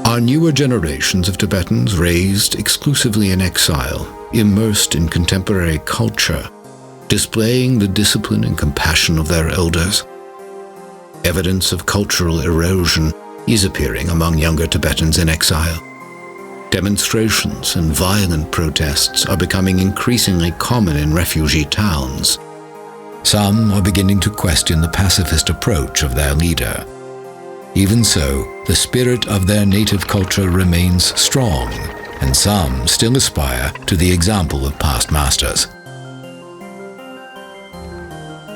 Are newer generations of Tibetans raised exclusively in exile, immersed in contemporary culture, displaying the discipline and compassion of their elders? Evidence of cultural erosion is appearing among younger Tibetans in exile. Demonstrations and violent protests are becoming increasingly common in refugee towns. Some are beginning to question the pacifist approach of their leader. Even so, the spirit of their native culture remains strong, and some still aspire to the example of past masters.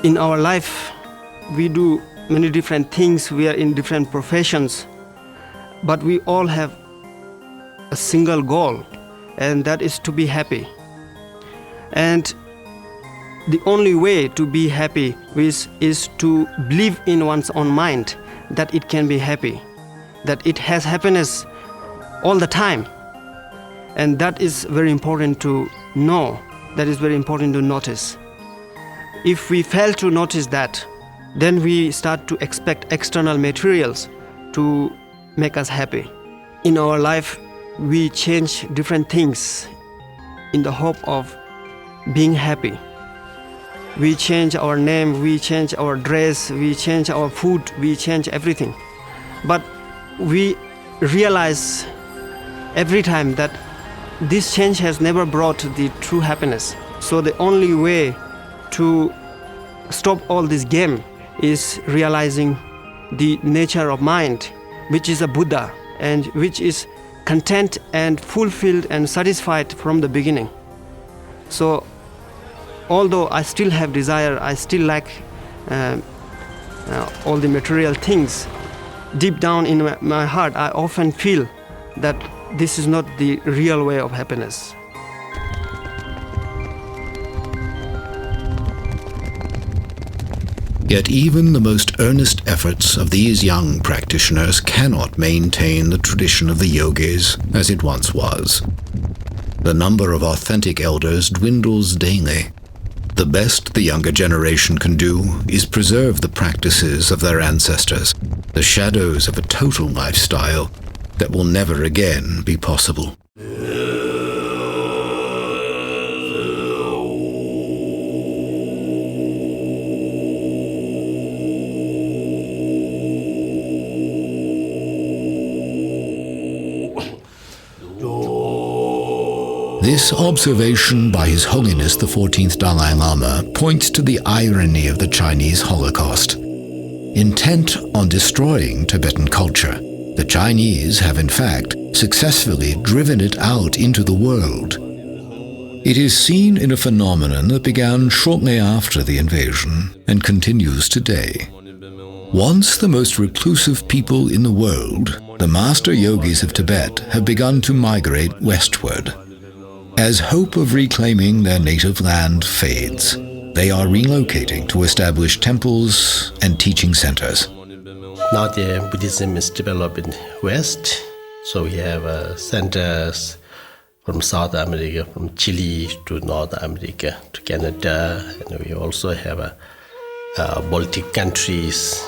In our life, we do many different things. We are in different professions, but we all have a single goal, and that is to be happy. And the only way to be happy is to believe in one's own mind that it can be happy, that it has happiness all the time. And that is very important to know, that is very important to notice. If we fail to notice that, then we start to expect external materials to make us happy. In our life, we change different things in the hope of being happy. We change our name, we change our dress, we change our food, we change everything. But we realize every time that this change has never brought the true happiness. So the only way to stop all this game is realizing the nature of mind, which is a Buddha and which is content and fulfilled and satisfied from the beginning. So although I still have desire, I still lack all the material things, deep down in my heart I often feel that this is not the real way of happiness. Yet even the most earnest efforts of these young practitioners cannot maintain the tradition of the yogis as it once was. The number of authentic elders dwindles daily. The best the younger generation can do is preserve the practices of their ancestors, the shadows of a total lifestyle that will never again be possible. This observation by His Holiness the 14th Dalai Lama points to the irony of the Chinese Holocaust. Intent on destroying Tibetan culture, the Chinese have in fact successfully driven it out into the world. It is seen in a phenomenon that began shortly after the invasion and continues today. Once the most reclusive people in the world, the master yogis of Tibet have begun to migrate westward. As hope of reclaiming their native land fades, they are relocating to establish temples and teaching centers. Now the Buddhism is developing west, so we have centers from South America, from Chile to North America to Canada, and we also have Baltic countries,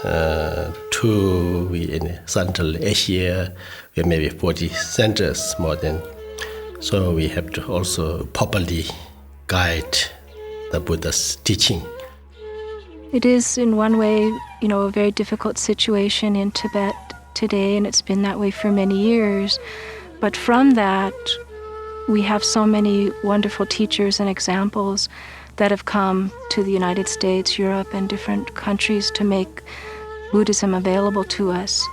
in Central Asia, we have maybe 40 centers more than. So we have to also properly guide the Buddha's teaching. It is in one way, a very difficult situation in Tibet today, and it's been that way for many years. But from that, we have so many wonderful teachers and examples that have come to the United States, Europe, and different countries to make Buddhism available to us.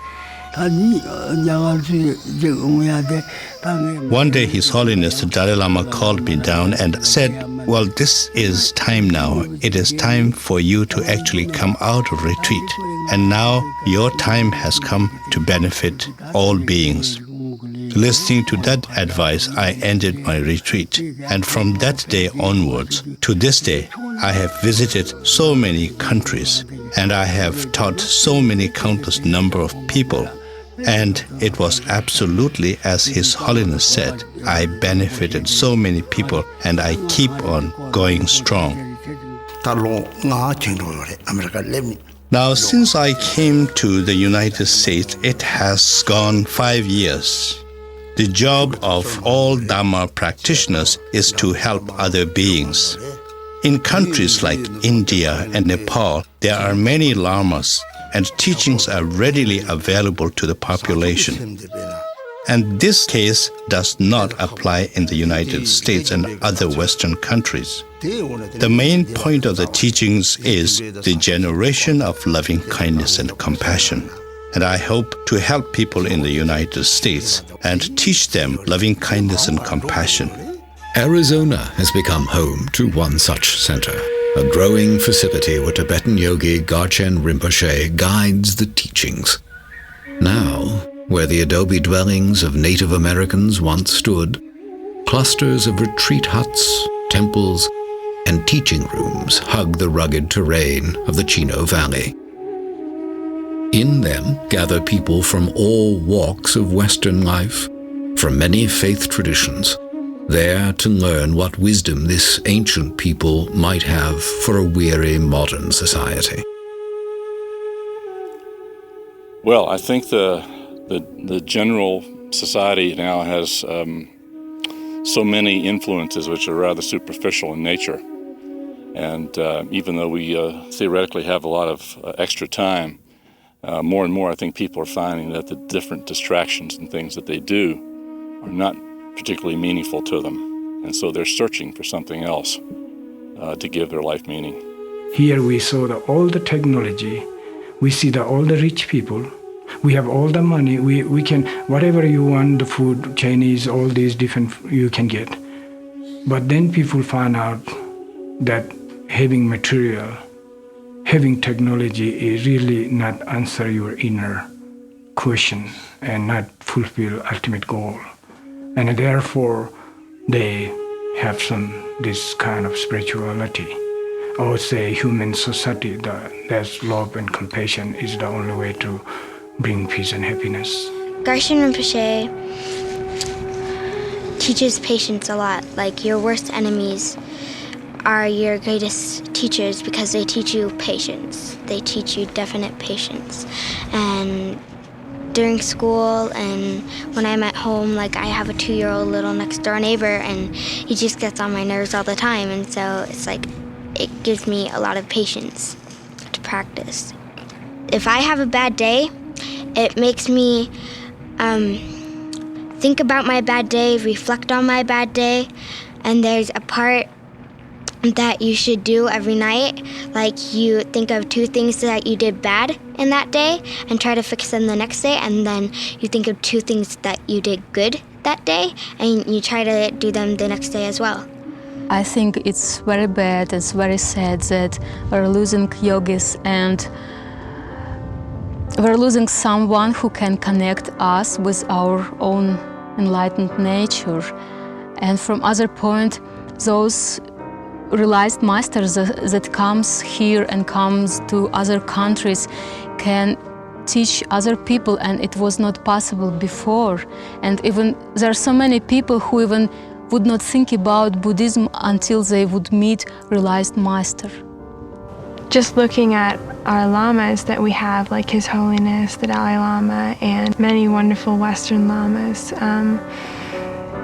One day His Holiness the Dalai Lama called me down and said, well, this is time now. It is time for you to actually come out of retreat. And now your time has come to benefit all beings. Listening to that advice, I ended my retreat. And from that day onwards, to this day, I have visited so many countries and I have taught so many countless number of people. And it was absolutely as His Holiness said. I benefited so many people and I keep on going strong. Now, since I came to the United States, it has gone 5 years. The job of all Dharma practitioners is to help other beings. In countries like India and Nepal, there are many lamas and teachings are readily available to the population. And this case does not apply in the United States and other Western countries. The main point of the teachings is the generation of loving kindness and compassion. And I hope to help people in the United States and teach them loving kindness and compassion. Arizona has become home to one such center, a growing facility where Tibetan yogi Garchen Rinpoche guides the teachings. Now, where the adobe dwellings of Native Americans once stood, clusters of retreat huts temples, and teaching rooms hug the rugged terrain of the Chino Valley. In them gather people from all walks of Western life, from many faith traditions, there to learn what wisdom this ancient people might have for a weary modern society. Well, I think the general society now has so many influences which are rather superficial in nature. And even though we theoretically have a lot of extra time, more and more I think people are finding that the different distractions and things that they do are not particularly meaningful to them. And so they're searching for something else to give their life meaning. Here we saw all the technology. We see all the rich people. We have all the money. We can, whatever you want, the food, Chinese, all these different, you can get. But then people find out that having material, having technology is really not answer your inner question and not fulfill ultimate goal. And therefore, they have this kind of spirituality. I would say human society, there's love and compassion is the only way to bring peace and happiness. Garshin Rinpoche teaches patience a lot. Like, your worst enemies are your greatest teachers because they teach you patience. They teach you definite patience. And during school and when I'm at home, like, I have a 2-year-old little next door neighbor and he just gets on my nerves all the time. And so it's like, it gives me a lot of patience to practice. If I have a bad day, it makes me think about my bad day, reflect on my bad day, and there's a part that you should do every night. Like, you think of 2 things that you did bad in that day and try to fix them the next day, and then you think of 2 things that you did good that day and you try to do them the next day as well. I think it's very bad, it's very sad that we're losing yogis and we're losing someone who can connect us with our own enlightened nature. And from other point, those realized masters that comes here and comes to other countries can teach other people, and it was not possible before. And even there are so many people who even would not think about Buddhism until they would meet realized master. Just looking at our lamas that we have, like His Holiness, the Dalai Lama, and many wonderful Western lamas,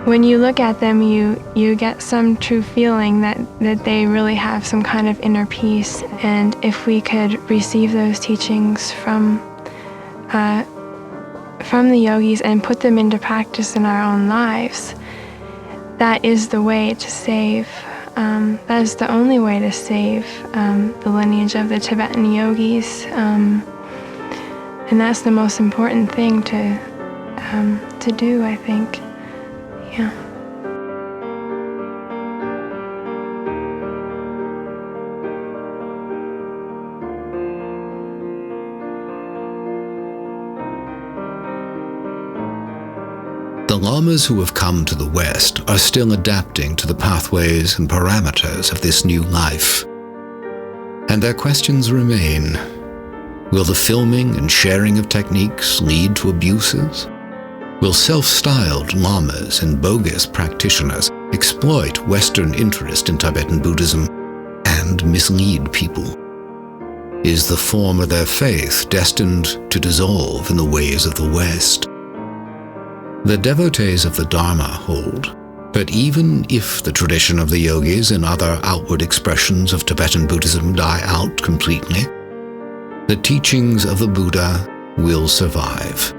when you look at them, you get some true feeling that they really have some kind of inner peace. And if we could receive those teachings from the yogis and put them into practice in our own lives, that is the way to save. That is the only way to save the lineage of the Tibetan yogis, and that's the most important thing to do, I think. Yeah. The lamas who have come to the West are still adapting to the pathways and parameters of this new life. And their questions remain. Will the filming and sharing of techniques lead to abuses? Will self-styled lamas and bogus practitioners exploit Western interest in Tibetan Buddhism and mislead people? Is the form of their faith destined to dissolve in the ways of the West? The devotees of the Dharma hold, but even if the tradition of the yogis and other outward expressions of Tibetan Buddhism die out completely, the teachings of the Buddha will survive.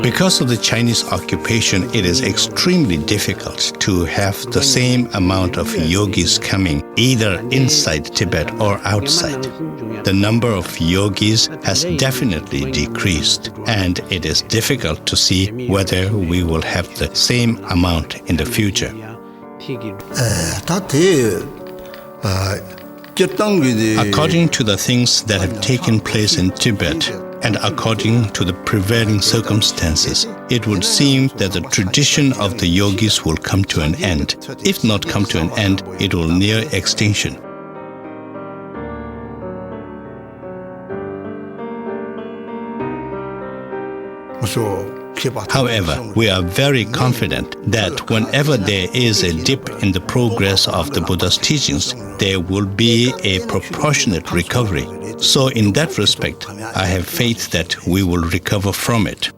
Because of the Chinese occupation, it is extremely difficult to have the same amount of yogis coming either inside Tibet or outside. The number of yogis has definitely decreased, and it is difficult to see whether we will have the same amount in the future. According to the things that have taken place in Tibet, and according to the prevailing circumstances, it would seem that the tradition of the yogis will come to an end. If not come to an end, it will near extinction. However, we are very confident that whenever there is a dip in the progress of the Buddha's teachings, there will be a proportionate recovery. So in that respect, I have faith that we will recover from it.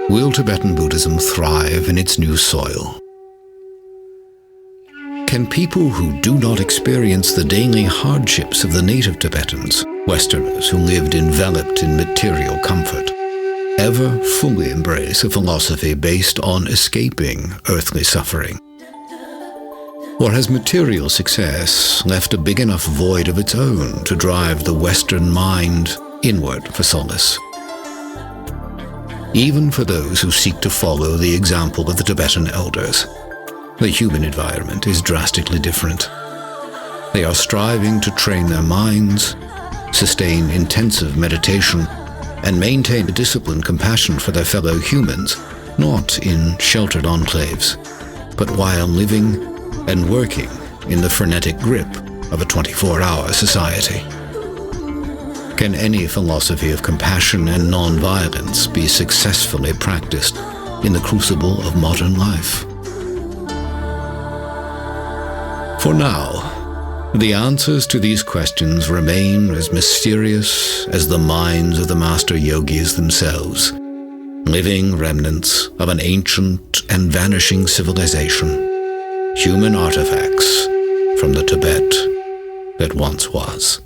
Will Tibetan Buddhism thrive in its new soil? Can people who do not experience the daily hardships of the native Tibetans, Westerners who lived enveloped in material comfort, ever fully embrace a philosophy based on escaping earthly suffering? Or has material success left a big enough void of its own to drive the Western mind inward for solace? Even for those who seek to follow the example of the Tibetan elders, the human environment is drastically different. They are striving to train their minds, sustain intensive meditation, and maintain a disciplined compassion for their fellow humans, not in sheltered enclaves, but while living and working in the frenetic grip of a 24-hour society. Can any philosophy of compassion and non-violence be successfully practiced in the crucible of modern life? For now, the answers to these questions remain as mysterious as the minds of the master yogis themselves, living remnants of an ancient and vanishing civilization, human artifacts from the Tibet that once was.